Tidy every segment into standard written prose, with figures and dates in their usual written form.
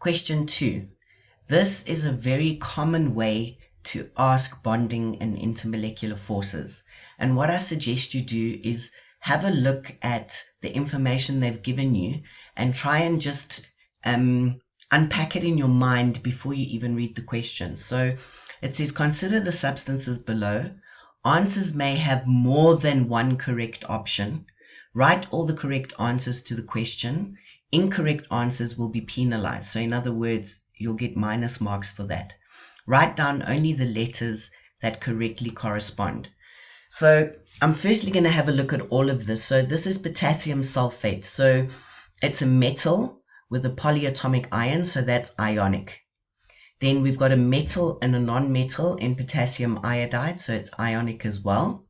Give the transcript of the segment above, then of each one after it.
Question 2. This is a very common way to ask bonding and intermolecular forces. And what I suggest you do is have a look at the information they've given you and try and just unpack it in your mind before you even read the question. So it says, consider the substances below. Answers may have more than one correct option. Write all the correct answers to the question. Incorrect answers will be penalized. So in other words, you'll get minus marks for that. Write down only the letters that correctly correspond. So I'm firstly going to have a look at all of this. So this is potassium sulfate. So it's a metal with a polyatomic ion. So that's ionic. Then we've got a metal and a non-metal in potassium iodide. So it's ionic as well.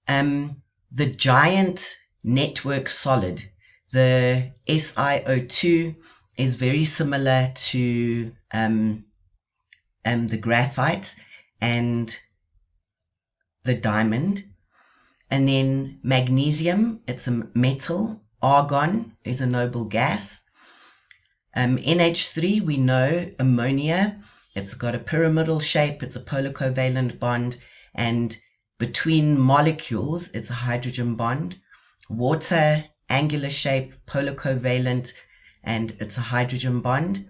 The giant network solid, the SiO2, is very similar to the graphite and the diamond. And then magnesium, it's a metal. Argon is a noble gas. NH3, we know ammonia, it's got a pyramidal shape, it's a polar covalent bond, and between molecules, it's a hydrogen bond. Water, angular shape, polar covalent, and it's a hydrogen bond.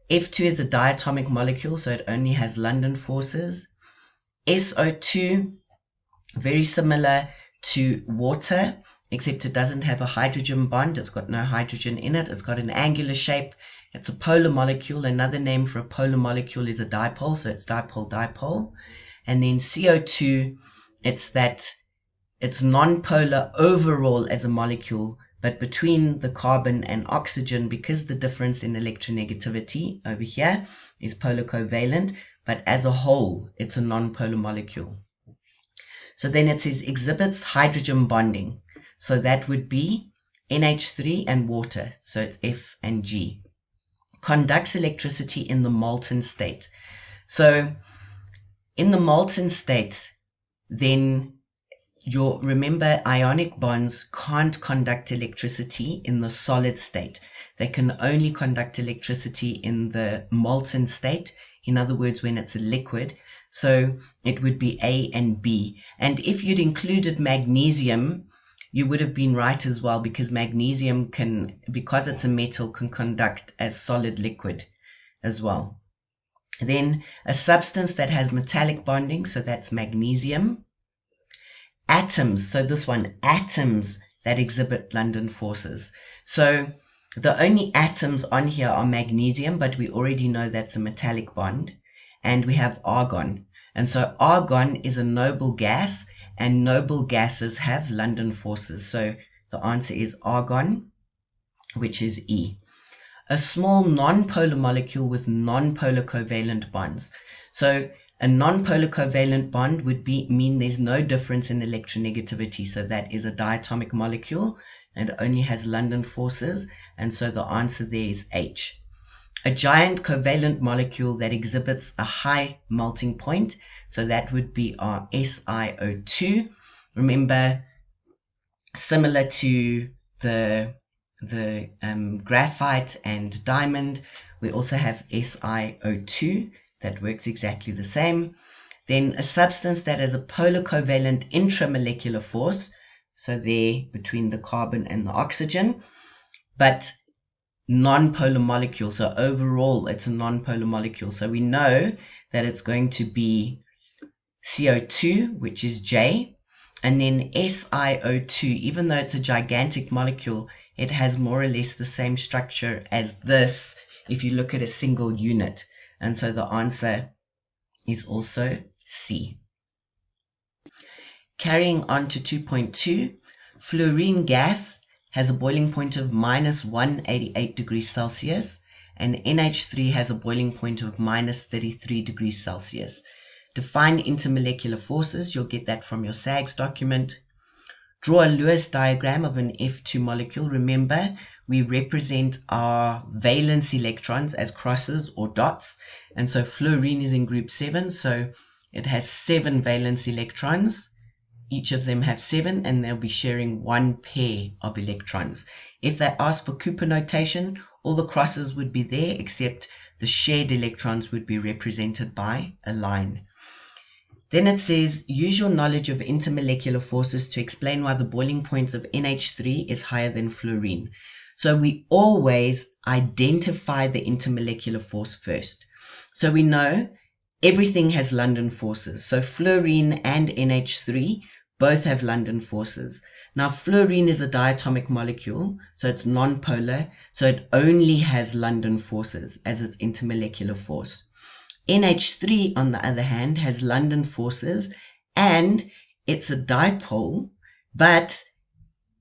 F2 is a diatomic molecule, so it only has London forces. SO2, very similar to water, except it doesn't have a hydrogen bond. It's got no hydrogen in it. It's got an angular shape. It's a polar molecule. Another name for a polar molecule is a dipole, so it's dipole-dipole. And then CO2, it's non-polar overall as a molecule, but between the carbon and oxygen, because the difference in electronegativity over here is polar covalent, but as a whole, it's a non-polar molecule. So then it says exhibits hydrogen bonding. So that would be NH3 and water. So it's F and G. Conducts electricity in the molten state. So in the molten state, then remember, ionic bonds can't conduct electricity in the solid state. They can only conduct electricity in the molten state. In other words, when it's a liquid. So it would be A and B. And if you'd included magnesium, you would have been right as well, because magnesium can, because it's a metal, can conduct as solid liquid as well. Then a substance that has metallic bonding, so that's magnesium. Atoms, so this one, atoms that exhibit London forces. So the only atoms on here are magnesium, but we already know that's a metallic bond. And we have argon. And so argon is a noble gas, and noble gases have London forces. So the answer is argon, which is E. A small non-polar molecule with non-polar covalent bonds. So a non-polar covalent bond would mean there's no difference in electronegativity. So that is a diatomic molecule and only has London forces. And so the answer there is H. A giant covalent molecule that exhibits a high melting point. So that would be our SiO2. Remember, similar to the graphite and diamond, we also have SiO2 that works exactly the same. Then a substance that has a polar covalent intramolecular force, so there between the carbon and the oxygen, but non-polar molecule. So overall, it's a non-polar molecule. So we know that it's going to be CO2, which is J, and then SiO2, even though it's a gigantic molecule, it has more or less the same structure as this if you look at a single unit. And so the answer is also C. Carrying on to 2.2, fluorine gas has a boiling point of minus 188 degrees Celsius, and NH3 has a boiling point of minus 33 degrees Celsius. Define intermolecular forces. You'll get that from your SAGS document. Draw a Lewis diagram of an F2 molecule. Remember, we represent our valence electrons as crosses or dots. And so fluorine is in group 7, so it has 7 valence electrons. Each of them have 7, and they'll be sharing one pair of electrons. If they ask for Cooper notation, all the crosses would be there except the shared electrons would be represented by a line. Then it says, use your knowledge of intermolecular forces to explain why the boiling point of NH3 is higher than fluorine. So we always identify the intermolecular force first. So we know everything has London forces. So fluorine and NH3 both have London forces. Now fluorine is a diatomic molecule, so it's nonpolar, so it only has London forces as its intermolecular force. NH3, on the other hand, has London forces and it's a dipole, but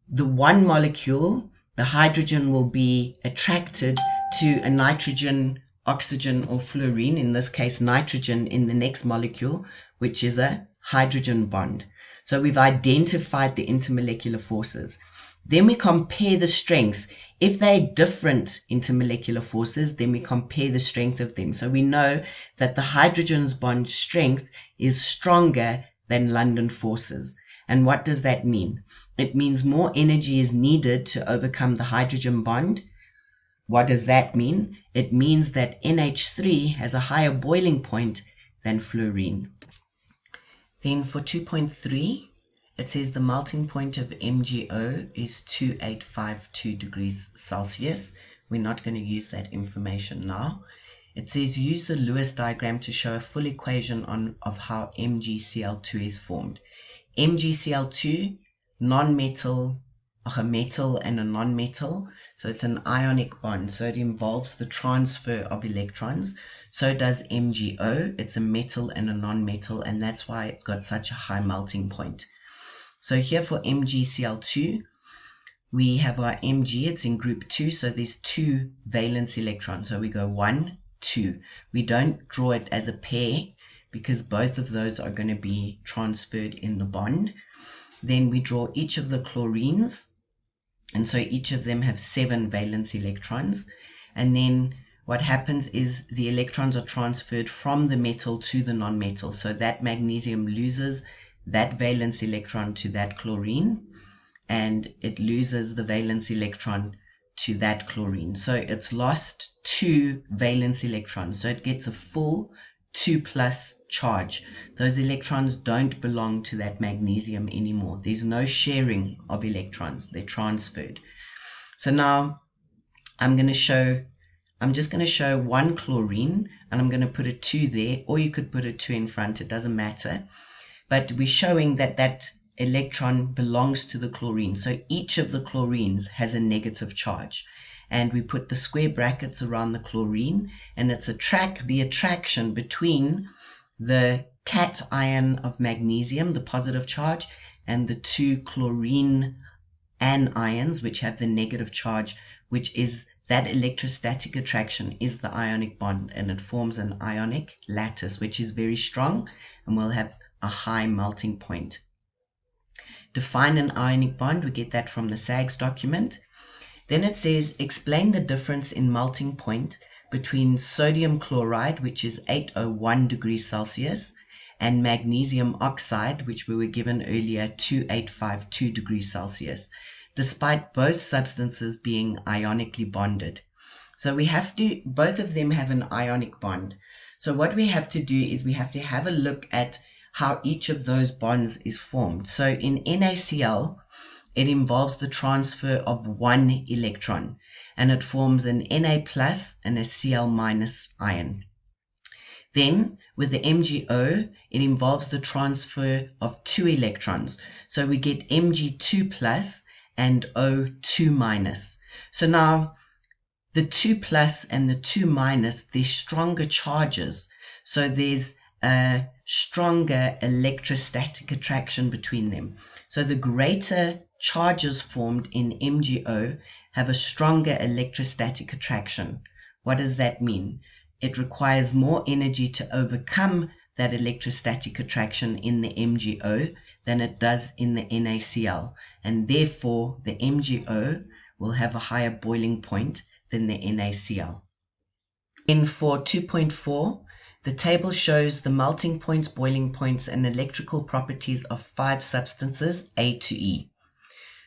the one molecule, the hydrogen, will be attracted to a nitrogen, oxygen, or fluorine, in this case nitrogen, in the next molecule, which is a hydrogen bond. So we've identified the intermolecular forces. Then we compare the strength. If they're different intermolecular forces, then we compare the strength of them. So we know that the hydrogen's bond strength is stronger than London forces. And what does that mean? It means more energy is needed to overcome the hydrogen bond. What does that mean? It means that NH3 has a higher boiling point than fluorine. Then for 2.3, it says the melting point of MgO is 2852 degrees Celsius. We're not going to use that information now. It says use the Lewis diagram to show a full equation of how MgCl2 is formed. MgCl2, non-metal, a metal and a non-metal, so it's an ionic bond, so it involves the transfer of electrons. So does MgO, it's a metal and a non-metal, and that's why it's got such a high melting point. So here for MgCl2, we have our Mg, it's in group 2, so there's 2 valence electrons. So we go 1, 2. We don't draw it as a pair because both of those are going to be transferred in the bond. Then we draw each of the chlorines, and so each of them have 7 valence electrons. And then what happens is the electrons are transferred from the metal to the non-metal. So that magnesium loses that valence electron to that chlorine, and it loses the valence electron to that chlorine. So it's lost 2 valence electrons. So it gets a full 2+ charge. Those electrons don't belong to that magnesium anymore. There's no sharing of electrons. They're transferred. So now I'm just going to show 1 chlorine, and I'm going to put a 2 there, or you could put a 2 in front. It doesn't matter. But we're showing that that electron belongs to the chlorine. So each of the chlorines has a negative charge. And we put the square brackets around the chlorine, and it's the attraction between the cation of magnesium, the positive charge, and the 2 chlorine anions, which have the negative charge, which is that electrostatic attraction is the ionic bond, and it forms an ionic lattice, which is very strong and will have a high melting point. Define an ionic bond. We get that from the SAGS document. Then it says, explain the difference in melting point between sodium chloride, which is 801 degrees Celsius, and magnesium oxide, which we were given earlier, 2852 degrees Celsius, despite both substances being ionically bonded. So both of them have an ionic bond. So what we have to do is we have to have a look at how each of those bonds is formed. So in NaCl, it involves the transfer of 1 electron, and it forms an Na+ and a Cl- ion. Then with the MgO, it involves the transfer of 2 electrons. So we get Mg2+ and O2-. So now the 2+ and the 2-, they're stronger charges. So there's a stronger electrostatic attraction between them. So the greater charges formed in MgO have a stronger electrostatic attraction. What does that mean? It requires more energy to overcome that electrostatic attraction in the MgO than it does in the NaCl, and therefore the MgO will have a higher boiling point than the NaCl. Then for 2.4, the table shows the melting points, boiling points, and electrical properties of 5 substances A to E.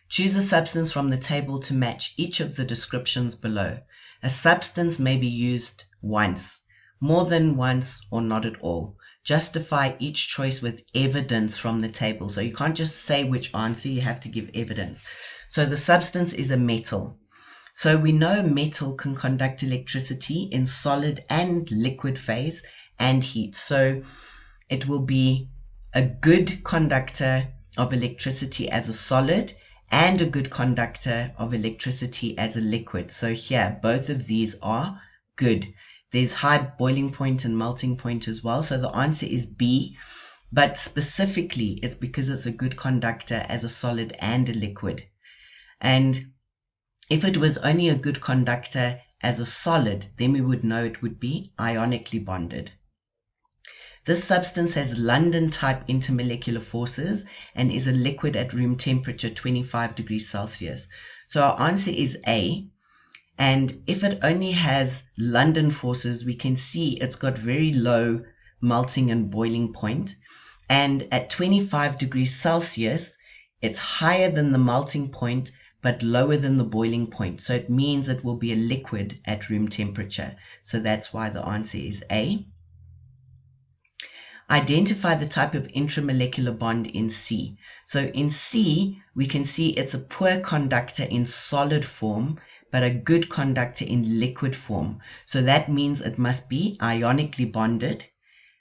Choose a substance from the table to match each of the descriptions below. A substance may be used once, more than once, or not at all. Justify each choice with evidence from the table. So you can't just say which answer, you have to give evidence. So the substance is a metal. So we know metal can conduct electricity in solid and liquid phase and heat. So it will be a good conductor of electricity as a solid and a good conductor of electricity as a liquid. So here, both of these are good. There's high boiling point and melting point as well. So the answer is B, but specifically it's because it's a good conductor as a solid and a liquid. And if it was only a good conductor as a solid, then we would know it would be ionically bonded. This substance has London-type intermolecular forces and is a liquid at room temperature 25 degrees Celsius. So our answer is A. And if it only has London forces, we can see it's got very low melting and boiling point. And at 25 degrees Celsius, it's higher than the melting point, but lower than the boiling point. So it means it will be a liquid at room temperature. So that's why the answer is A. Identify the type of intramolecular bond in C. So in C, we can see it's a poor conductor in solid form, but a good conductor in liquid form. So that means it must be ionically bonded,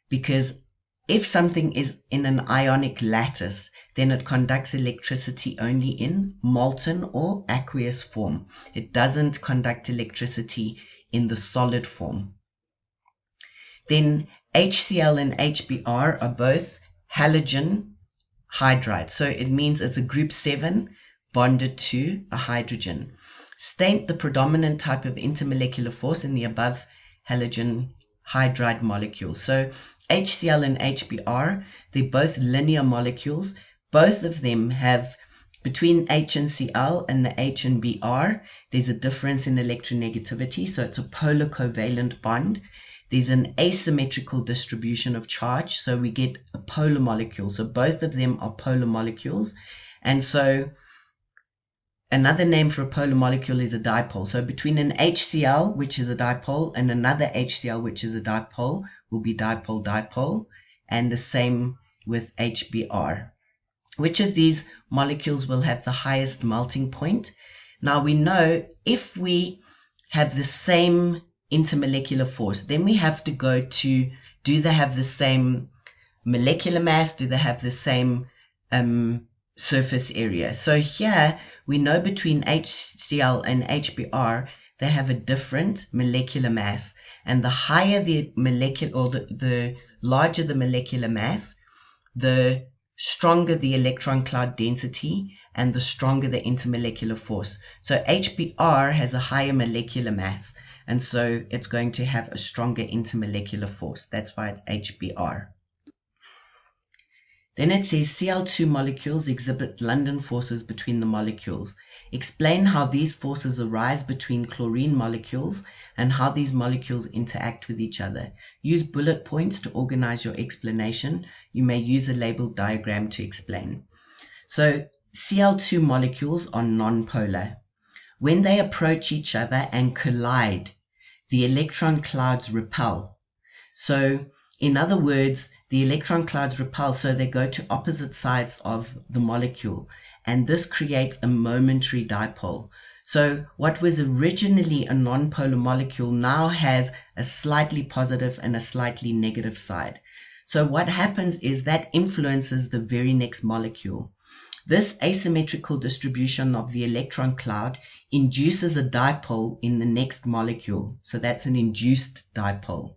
because if something is in an ionic lattice, then it conducts electricity only in molten or aqueous form. It doesn't conduct electricity in the solid form. Then HCl and HBr are both halogen hydride. So it means it's a group 7 bonded to a hydrogen. State the predominant type of intermolecular force in the above halogen hydride molecules. So HCl and HBr, they're both linear molecules. Both of them have, between H and Cl and the H and Br, there's a difference in electronegativity. So it's a polar covalent bond. There's an asymmetrical distribution of charge, so we get a polar molecule. So both of them are polar molecules. And so another name for a polar molecule is a dipole. So between an HCl, which is a dipole, and another HCl, which is a dipole, will be dipole-dipole, and the same with HBr. Which of these molecules will have the highest melting point? Now we know if we have the same intermolecular force, then we have to go to, do they have the same molecular mass? Do they have the same surface area? So here we know between HCl and HBr, they have a different molecular mass, and the higher the molecular, or the larger the molecular mass, the stronger the electron cloud density and the stronger the intermolecular force. So HBr has a higher molecular mass, and so it's going to have a stronger intermolecular force. That's why it's HBr. Then it says Cl2 molecules exhibit London forces between the molecules. Explain how these forces arise between chlorine molecules and how these molecules interact with each other. Use bullet points to organize your explanation. You may use a labeled diagram to explain. So Cl2 molecules are nonpolar. When they approach each other and collide, the electron clouds repel. So in other words, the electron clouds repel, so they go to opposite sides of the molecule, and this creates a momentary dipole. So what was originally a nonpolar molecule now has a slightly positive and a slightly negative side. So what happens is that influences the very next molecule. This asymmetrical distribution of the electron cloud induces a dipole in the next molecule. So that's an induced dipole.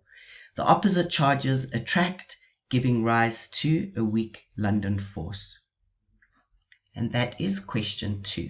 The opposite charges attract, giving rise to a weak London force. And that is question 2.